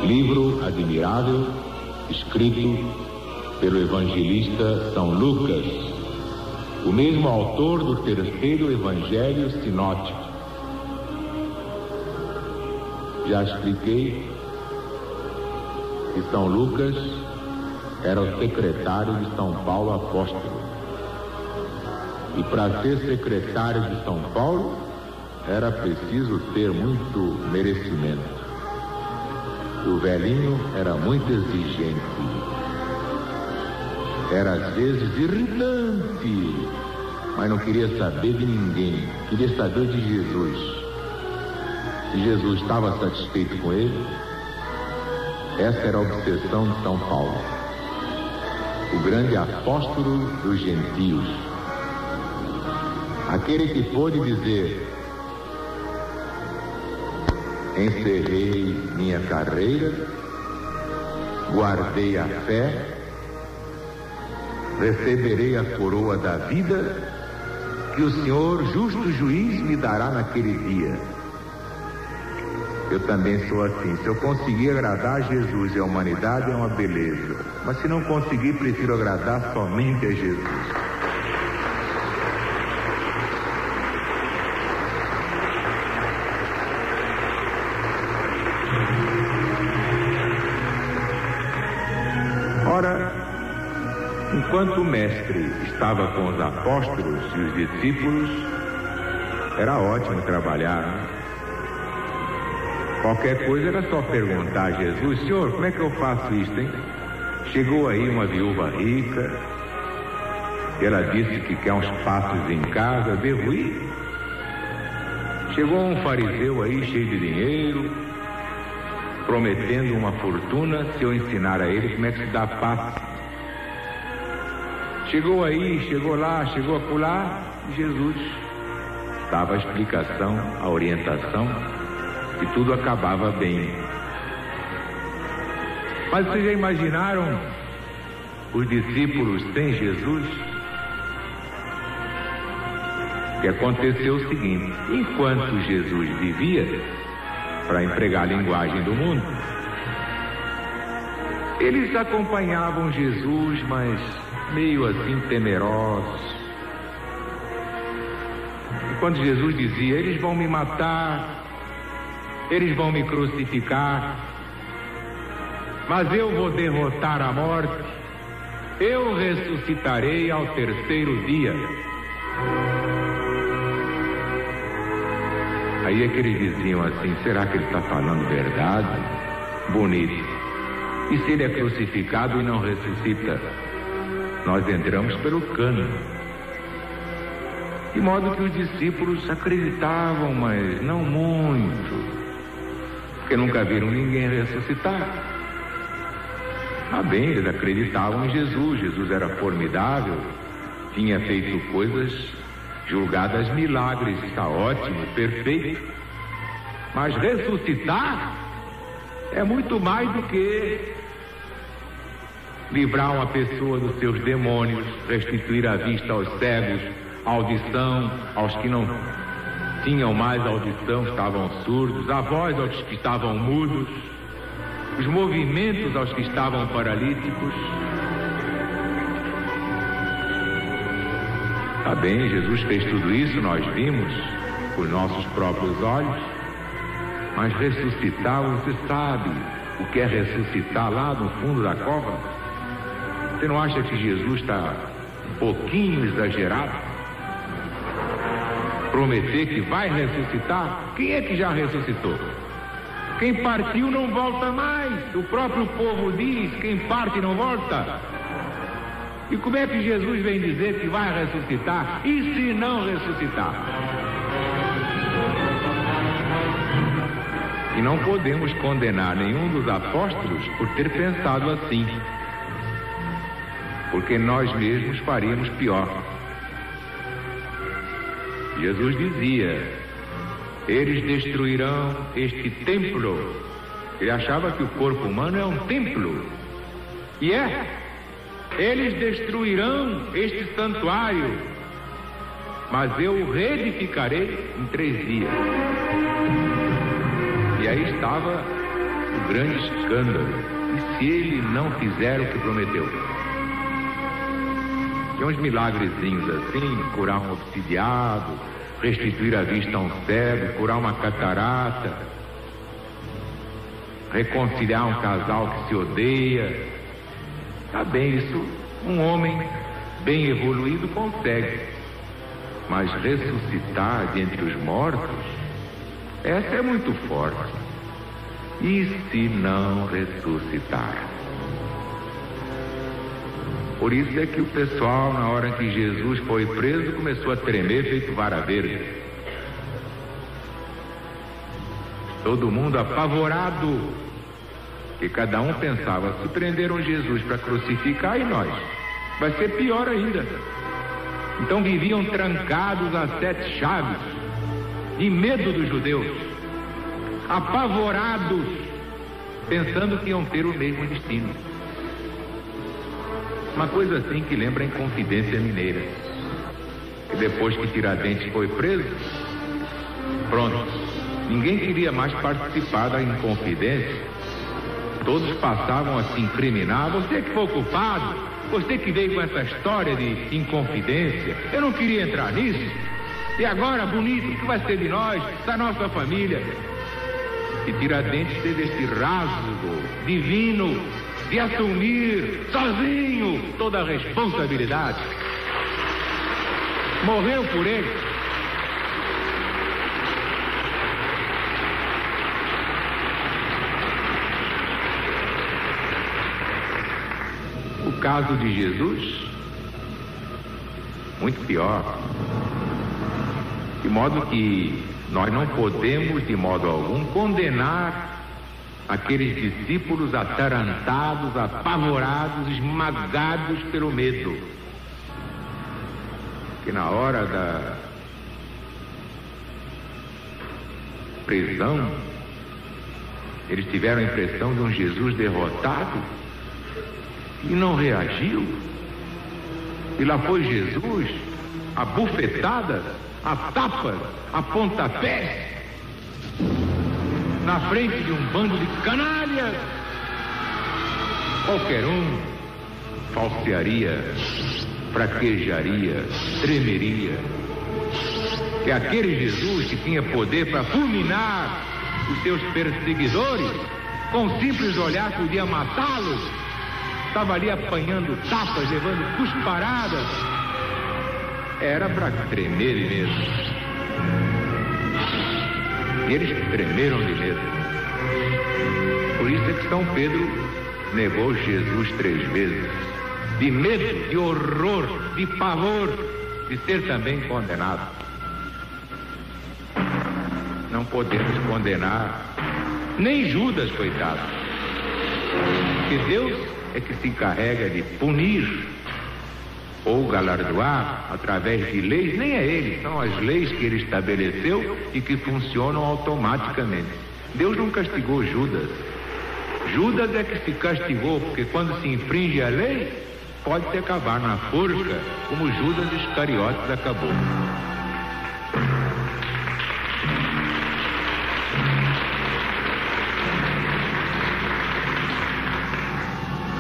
livro admirável, escrito pelo evangelista São Lucas, o mesmo autor do terceiro evangelho sinótico. Já expliquei que São Lucas era o secretário de São Paulo apóstolo. E para ser secretário de São Paulo, era preciso ter muito merecimento. O velhinho era muito exigente. Era às vezes irritante, mas não queria saber de ninguém, queria saber de Jesus. E Jesus estava satisfeito com ele. Essa era a obsessão de São Paulo, o grande apóstolo dos gentios, aquele que pôde dizer: encerrei minha carreira, guardei a fé, receberei a coroa da vida que o Senhor, justo juiz, me dará naquele dia. Eu também sou assim. Se eu conseguir agradar a Jesus e a humanidade, é uma beleza. Mas se não conseguir, prefiro agradar somente a Jesus. Ora, enquanto o mestre estava com os apóstolos e os discípulos, era ótimo trabalhar, né? Qualquer coisa era só perguntar a Jesus: Senhor, como é que eu faço isso, hein? Chegou aí uma viúva rica, ela disse que quer uns passos em casa, devo ir? Chegou um fariseu aí cheio de dinheiro, prometendo uma fortuna se eu ensinar a ele como é que se dá passe. Chegou aí, chegou lá, chegou acolá, e Jesus dava a explicação, a orientação, e tudo acabava bem. Mas vocês já imaginaram os discípulos sem Jesus? O que aconteceu o seguinte: enquanto Jesus vivia, para empregar a linguagem do mundo, eles acompanhavam Jesus, mas meio assim temerosos. E quando Jesus dizia: eles vão me matar, eles vão me crucificar, mas eu vou derrotar a morte, eu ressuscitarei ao terceiro dia. Aí é que eles diziam assim: será que ele está falando verdade? Bonito. E se ele é crucificado e não ressuscita? Nós entramos pelo cano. De modo que os discípulos acreditavam, mas não muito, porque nunca viram ninguém ressuscitar. Ah, bem, eles acreditavam em Jesus. Jesus era formidável, tinha feito coisas julgadas milagres, está ótimo, perfeito. Mas ressuscitar é muito mais do que livrar uma pessoa dos seus demônios, restituir a vista aos cegos, a audição aos que não tinham mais audição, estavam surdos, a voz aos que estavam mudos, os movimentos aos que estavam paralíticos. Tá bem, Jesus fez tudo isso, nós vimos com os nossos próprios olhos, mas ressuscitar, você sabe o que é ressuscitar lá no fundo da cova? Você não acha que Jesus está um pouquinho exagerado? Prometer que vai ressuscitar? Quem é que já ressuscitou? Quem partiu não volta mais. O próprio povo diz: quem parte não volta. E como é que Jesus vem dizer que vai ressuscitar? E se não ressuscitar? E não podemos condenar nenhum dos apóstolos por ter pensado assim, porque nós mesmos faríamos pior. Jesus dizia: eles destruirão este templo. Ele achava que o corpo humano é um templo. E é. Eles destruirão este santuário, mas eu o reedificarei em 3 dias. E aí estava o grande escândalo. E se ele não fizer o que prometeu? Tem uns milagrezinhos assim, curar um obsidiado, restituir a vista a um cego, curar uma catarata, reconciliar um casal que se odeia. Tá bem, isso um homem bem evoluído consegue. Mas ressuscitar de entre os mortos, essa é muito forte. E se não ressuscitar? Por isso é que o pessoal, na hora que Jesus foi preso, começou a tremer feito vara verde. Todo mundo apavorado. E cada um pensava, se prenderam Jesus para crucificar, e nós? Vai ser pior ainda. Então viviam trancados a 7 chaves, de medo dos judeus, apavorados, pensando que iam ter o mesmo destino. Uma coisa assim que lembra a Inconfidência Mineira. E depois que Tiradentes foi preso, pronto, ninguém queria mais participar da Inconfidência. Todos passavam a se incriminar. Você que foi o culpado, você que veio com essa história de Inconfidência, eu não queria entrar nisso. E agora, bonito, o que vai ser de nós, da nossa família? E Tiradentes teve esse rasgo divino de assumir sozinho toda a responsabilidade. Morreu por ele. O caso de Jesus, muito pior. De modo que nós não podemos, de modo algum, condenar aqueles discípulos atarantados, apavorados, esmagados pelo medo. Que na hora da prisão, eles tiveram a impressão de um Jesus derrotado e não reagiu. E lá foi Jesus, a bufetada, a tapas, a pontapés, na frente de um bando de canalhas. Qualquer um falsearia, fraquejaria, tremeria. E aquele Jesus que tinha poder para fulminar os seus perseguidores, com um simples olhar podia matá-los, estava ali apanhando tapas, levando cusparadas. Era para tremer mesmo. E eles tremeram de medo. Por isso é que São Pedro negou Jesus 3 vezes. De medo, de horror, de pavor, de ser também condenado. Não podemos condenar nem Judas, coitado. Que Deus é que se encarrega de punir ou galardoar através de leis. Nem é ele, são as leis que ele estabeleceu e que funcionam automaticamente. Deus não castigou Judas. Judas é que se castigou, porque quando se infringe a lei, pode-se acabar na forca, como Judas Iscariotes acabou.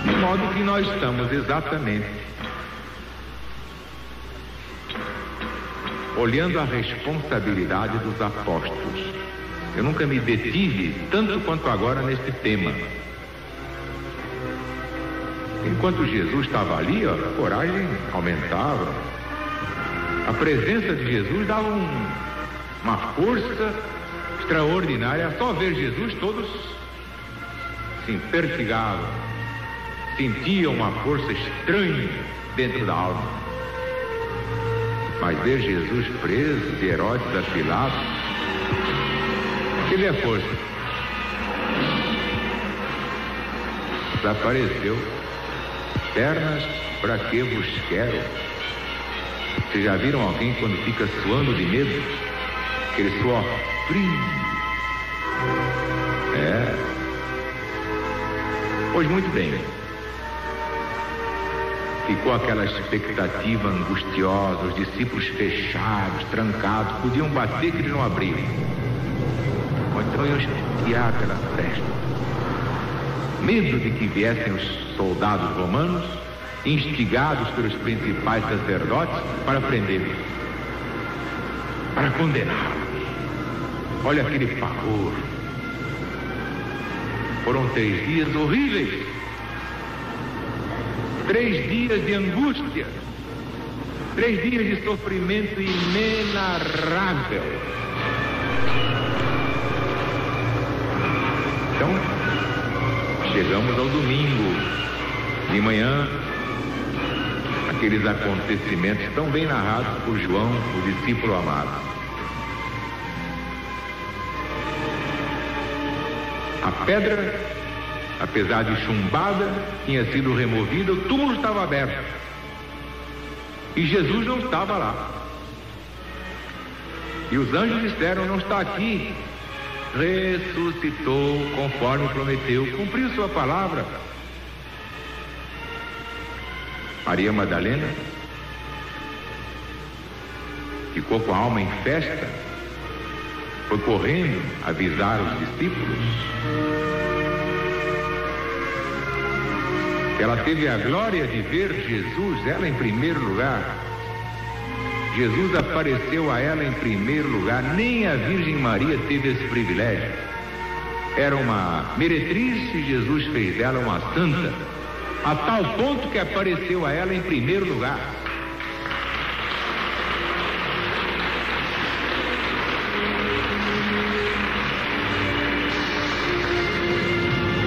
De modo que nós estamos exatamente olhando a responsabilidade dos apóstolos. Eu nunca me detive tanto quanto agora nesse tema. Enquanto Jesus estava ali, a coragem aumentava. A presença de Jesus dava uma força extraordinária. Só ver Jesus, todos se impertigavam, sentiam uma força estranha dentro da alma. Mas ver Jesus preso, de Herodes a Pilatos, ele é força. Desapareceu. Pernas, para que vos quero? Vocês já viram alguém quando fica suando de medo? Aquele suor frio. Pois muito bem. Ficou aquela expectativa angustiosa, os discípulos fechados, trancados, podiam bater que eles não abriam. Ou então iam espiar pela fresta. medo de que viessem os soldados romanos, instigados pelos principais sacerdotes, para prendê-los, para condená-los. Olha aquele pavor. Foram 3 dias horríveis, 3 dias de angústia, 3 dias de sofrimento inenarrável. Então, chegamos ao domingo de manhã, aqueles acontecimentos tão bem narrados por João, o discípulo amado. A pedra, apesar de chumbada, tinha sido removida, o túmulo estava aberto. E Jesus não estava lá. E os anjos disseram: não está aqui. Ressuscitou conforme prometeu, cumpriu sua palavra. Maria Madalena ficou com a alma em festa, foi correndo avisar os discípulos. Ela teve a glória de ver Jesus, ela em primeiro lugar. Jesus apareceu a ela em primeiro lugar, nem a Virgem Maria teve esse privilégio. Era uma meretriz e Jesus fez dela uma santa, a tal ponto que apareceu a ela em primeiro lugar.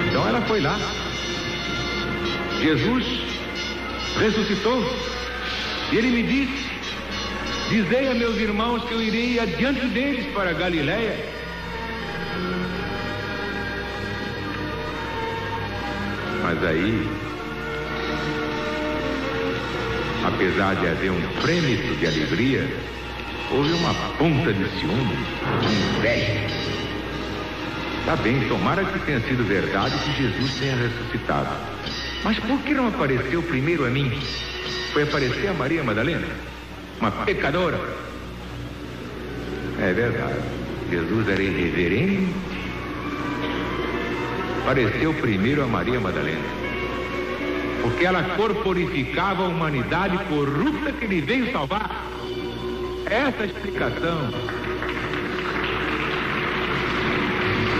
Então ela foi lá. Jesus ressuscitou e ele me disse: dizei a meus irmãos que eu irei adiante deles para Galiléia. Mas aí, apesar de haver um frêmito de alegria, houve uma ponta de ciúme, de inveja. Tá bem, tomara que tenha sido verdade que Jesus tenha ressuscitado. Mas por que não apareceu primeiro a mim? Foi aparecer a Maria Madalena, uma pecadora. É verdade, Jesus era irreverente. Apareceu primeiro a Maria Madalena, porque ela corporificava a humanidade corrupta que ele veio salvar. Essa é a explicação.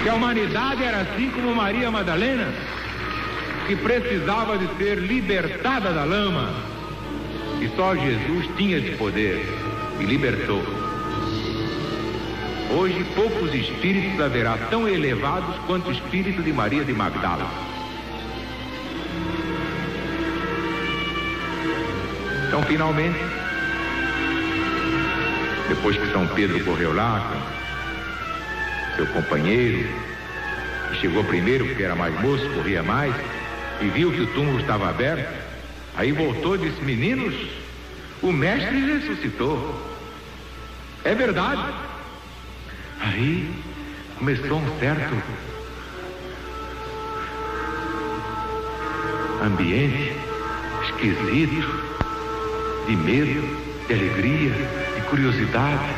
Que a humanidade era assim como Maria Madalena, que precisava de ser libertada da lama. E só Jesus tinha esse poder e libertou. Hoje poucos espíritos haverá tão elevados quanto o espírito de Maria de Magdala. Então, finalmente, depois que São Pedro correu lá com seu companheiro, que chegou primeiro porque era mais moço, corria mais, e viu que o túmulo estava aberto, aí voltou e disse: meninos, o mestre ressuscitou. É verdade. Aí começou um certo ambiente esquisito, de medo, de alegria, de curiosidade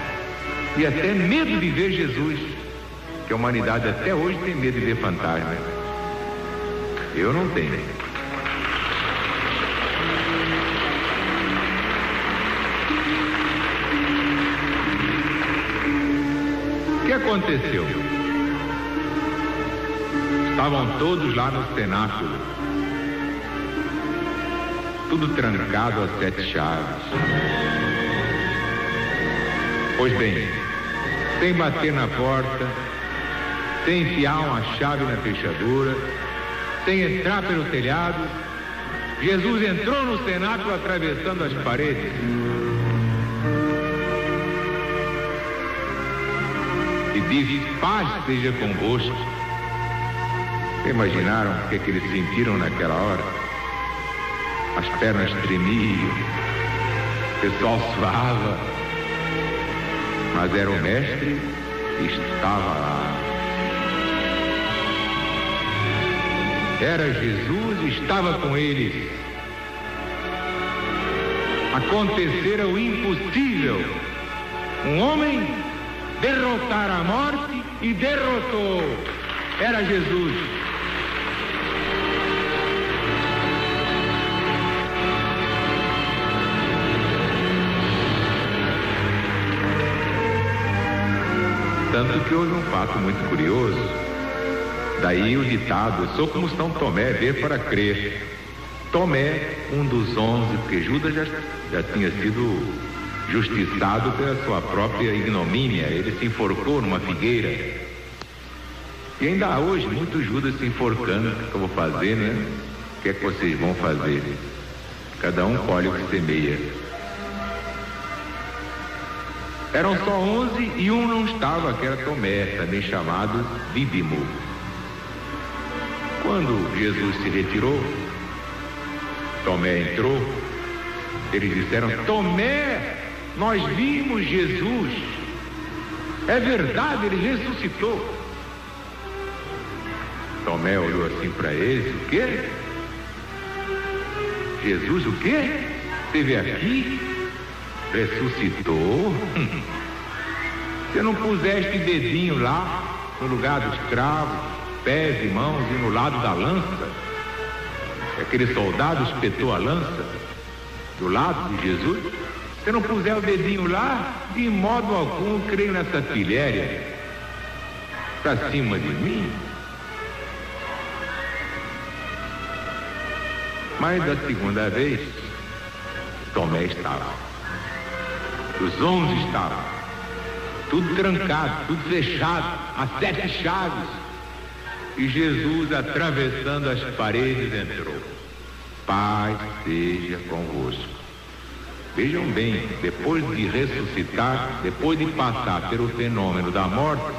e até medo de ver Jesus, que a humanidade até hoje tem medo de ver fantasma. Eu não tenho. O que aconteceu? Estavam todos lá no cenáculo, tudo trancado às 7 chaves. Pois bem, sem bater na porta, sem enfiar uma chave na fechadura, sem entrar pelo telhado, Jesus entrou no cenáculo atravessando as paredes. E disse: paz seja convosco. Imaginaram o que eles sentiram naquela hora? As pernas tremiam, o pessoal suava, mas era o mestre que estava lá. Era Jesus e estava com eles. Acontecera o impossível. Um homem derrotar a morte e derrotou. Era Jesus. Tanto que houve um fato muito curioso. Daí o ditado: sou como São Tomé, ver para crer. Tomé, um dos 11, porque Judas já tinha sido justiçado pela sua própria ignomínia. Ele se enforcou numa figueira. E ainda há hoje muitos Judas se enforcando. O que eu vou fazer, né? O que é que vocês vão fazer? Cada um colhe o que semeia. Eram só 11 e um não estava, que era Tomé, também chamado Dídimo. Quando Jesus se retirou, Tomé entrou. Eles disseram: Tomé, nós vimos Jesus. É verdade, ele ressuscitou. Tomé olhou assim para eles: o quê? Jesus o quê? Esteve aqui? Ressuscitou? Você não puseste dedinho lá no lugar dos cravos, pés e mãos e no lado da lança? Aquele soldado espetou a lança do lado de Jesus. Se não puser o dedinho lá, de modo algum eu creio nessa artilharia para cima de mim. Mas da segunda vez, Tomé estava. Os 11 estavam. Tudo trancado, tudo fechado, as 7 chaves. E Jesus, atravessando as paredes, entrou. Paz seja convosco. Vejam bem, depois de ressuscitar, depois de passar pelo fenômeno da morte,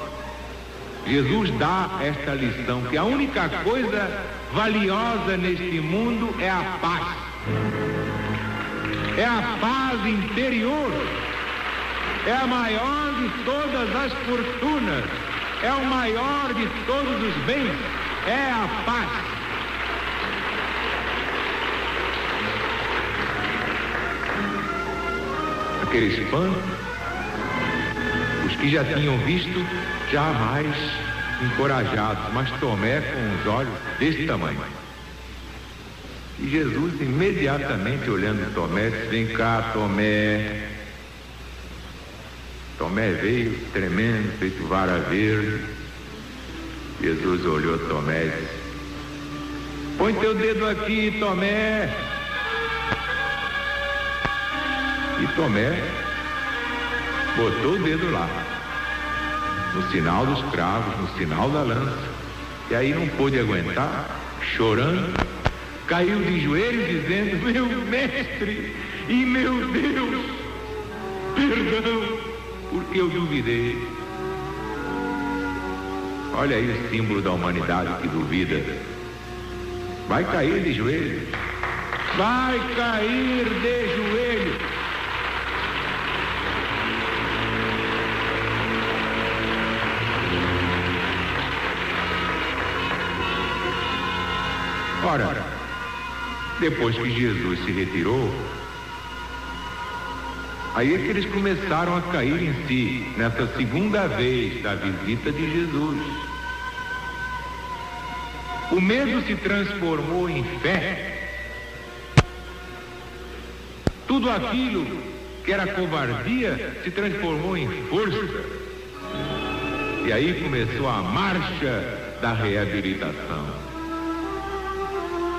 Jesus dá esta lição, que a única coisa valiosa neste mundo é a paz. É a paz interior. É a maior de todas as fortunas. É o maior de todos os bens. É a paz. Aquele espanto, os que já tinham visto, jamais encorajados, mas Tomé com os olhos desse tamanho. E Jesus, imediatamente olhando Tomé, disse: vem cá, Tomé. Tomé veio tremendo, feito vara verde. Jesus olhou Tomé e disse: põe teu dedo aqui, Tomé. E Tomé botou o dedo lá, no sinal dos cravos, no sinal da lança. E aí não pôde aguentar, chorando, caiu de joelhos dizendo: meu mestre e meu Deus, perdão, porque eu duvidei. Olha aí o símbolo da humanidade que duvida. Vai cair de joelhos. Vai cair de joelhos. Ora, depois que Jesus se retirou, aí é que eles começaram a cair em si, nessa segunda vez da visita de Jesus. O medo se transformou em fé. Tudo aquilo que era covardia se transformou em força. E aí começou a marcha da reabilitação.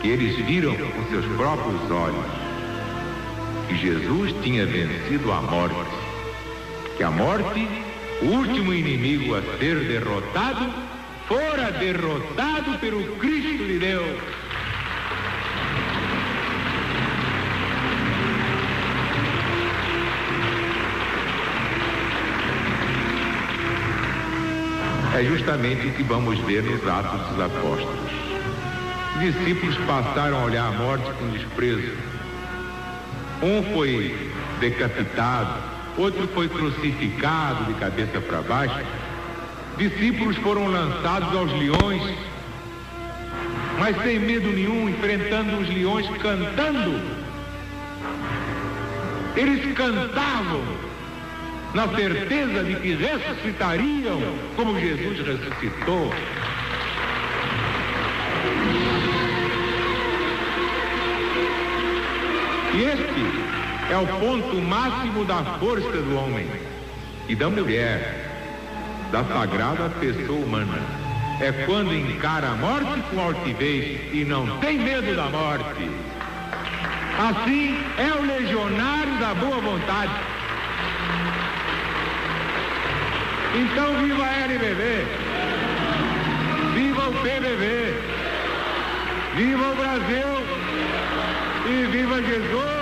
Que eles viram com seus próprios olhos que Jesus tinha vencido a morte, que a morte, o último inimigo a ser derrotado, fora derrotado pelo Cristo de Deus. É justamente o que vamos ver nos Atos dos Apóstolos. Os discípulos passaram a olhar a morte com desprezo. Um foi decapitado, outro foi crucificado de cabeça para baixo. Discípulos foram lançados aos leões, mas sem medo nenhum, enfrentando os leões, cantando. Eles cantavam na certeza de que ressuscitariam como Jesus ressuscitou. E este é o ponto máximo da força do homem e da mulher. da sagrada pessoa humana. É quando encara a morte com altivez e não tem medo da morte. Assim é o legionário da boa vontade. Então viva a LBB, viva o PBB, viva o Brasil e viva Jesus!